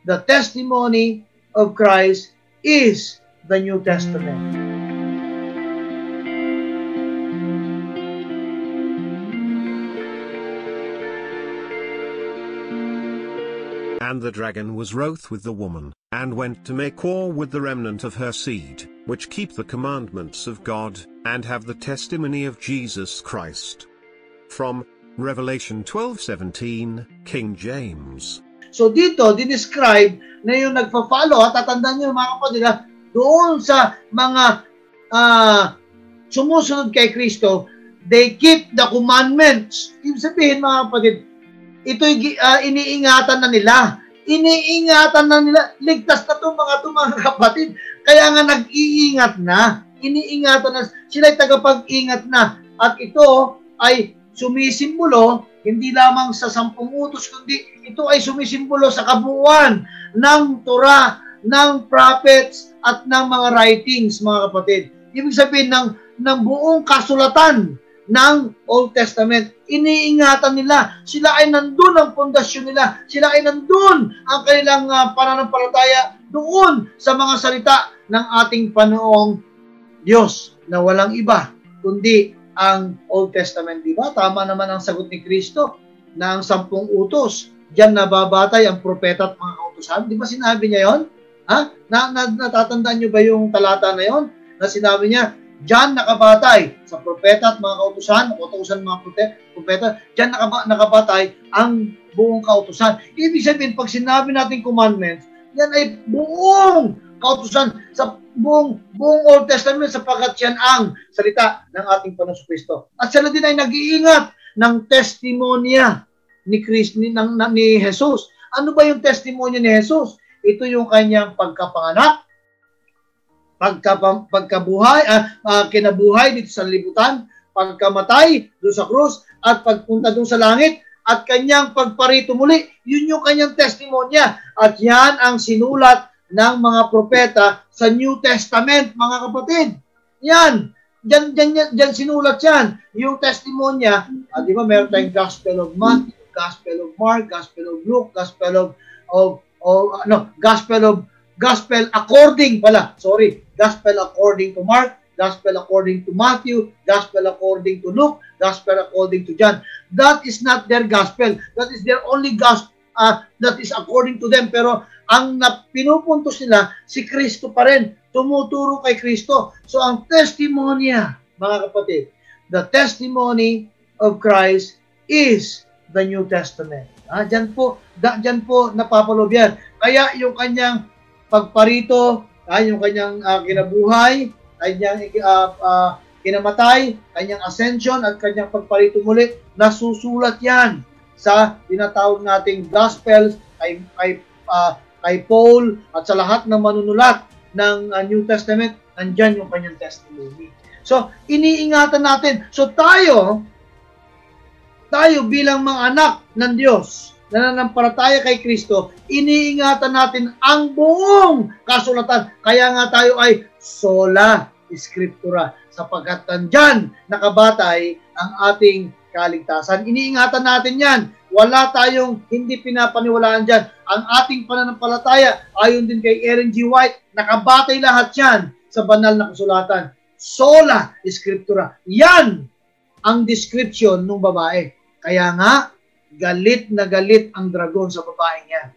the testimony of Christ is the New Testament. And the dragon was wroth with the woman, and went to make war with the remnant of her seed, which keep the commandments of God, and have the testimony of Jesus Christ. From Revelation 12:17, King James. So dito, dinescribe na yung nagpa-follow, at tatandaan nyo mga kapatid, doon sa mga sumusunod kay Kristo, they keep the commandments. Ibig sabihin mga kapatid, ito'y iniingatan na nila. Iniingatan na nila. Ligtas na itong mga kapatid. Kaya nga nag-iingat na. Iniingatan na. Sila'y tagapag-ingat na. At ito ay sumisimbolo, hindi lamang sa 10 utos, kundi ito ay sumisimbolo sa kabuuan ng Torah, ng prophets, at ng mga writings, mga kapatid. Ibig sabihin ng buong kasulatan ng Old Testament. Iniingatan nila. Sila ay nandun ang pundasyon nila. Sila ay nandun ang kanilang pananampalataya doon sa mga salita ng ating Panoong Diyos na walang iba kundi ang Old Testament. Diba? Tama naman ang sagot ni Kristo na ang 10 utos, diyan nababatay ang propeta at mga kautusan. Di ba sinabi niya yon? Natatandaan niyo ba yung talata na yon? Na sinabi niya, diyan nakabatay sa propeta at mga kautusan mga propeta, diyan nakabatay ang buong kautusan. Ibig sabihin, pag sinabi natin commandments, yan ay buong kautusan sa buong Old Testament, sapagkat yan ang salita ng ating Panginoon Kristo. At sila din ay nag-iingat ng testimonya ni Jesus. Ano ba yung testimonya ni Jesus? Ito yung kanyang pagkapanganak, pagkabuhay, kinabuhay dito sa libutan, pagkamatay doon sa krus, at pagpunta doon sa langit, at kanyang pagparito muli. Yun yung kanyang testimonya. At yan ang sinulat ng mga propeta sa New Testament, mga kapatid. Yan. Diyan sinulat yan. Yung testimonya, di ba, meron tayong Gospel of Matthew, Gospel of Mark, Gospel of Luke, Gospel according to Mark, Gospel according to Matthew, Gospel according to Luke, Gospel according to John. That is not their gospel. That is their only gospel. That is according to them. Pero ang pinupuntos nila, si Kristo pa rin. Tumuturo kay Kristo. So ang testimonya, mga kapatid, the testimony of Christ is the New Testament. Diyan po napapalob yan. Kaya yung kanyang pagparito, yung kanyang kinabuhay, kanyang kinamatay, kanyang ascension, at kanyang pagparito muli, nasusulat yan sa tinatawag nating Gospels kay Paul at sa lahat ng manunulat ng New Testament. Nandyan yung kanyang testimony. So, iniingatan natin. So, tayo bilang mga anak ng Diyos, na nanampalataya kay Kristo, iniingatan natin ang buong kasulatan. Kaya nga tayo ay sola scriptura, sapagkat nandyan nakabatay ang ating kaligtasan. Iniingatan natin yan. Wala tayong hindi pinapaniwalaan dyan. Ang ating pananampalataya, ayon din kay Ellen G. White, nakabatay lahat yan sa banal na kasulatan. Sola scriptura. Yan ang description ng babae. Kaya nga, galit na galit ang dragon sa babaeng yan.